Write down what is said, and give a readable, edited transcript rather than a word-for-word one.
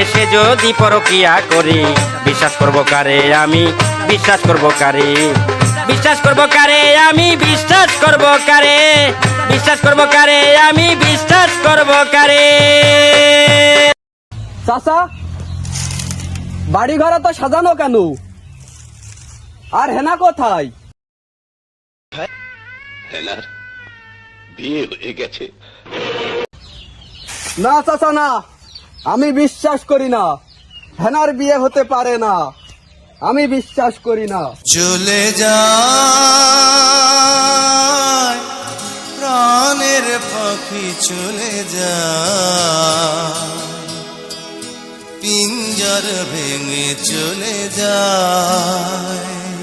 এসে যদি পরকিয়া করি বিশ্বাস করব কারে আমি, বিশ্বাস করব কারে, বিশ্বাস করব কারে আমি, বিশ্বাস করব কারে, বিশ্বাস করব কারে আমি, বিশ্বাস করব কারে। চাচা, বাড়ি ঘর তো সাজানো কেন? আর হেনা কোথায়? হেনার বিয়ে হয়ে গেছে। না চাচা না, আমি বিশ্বাস করি না, হেনার বিয়ে হতে পারে না, আমি বিশ্বাস করি না। চলে যায় প্রাণের পাখি, চলে যায় পিঞ্জর ভেঙে চলে যায়।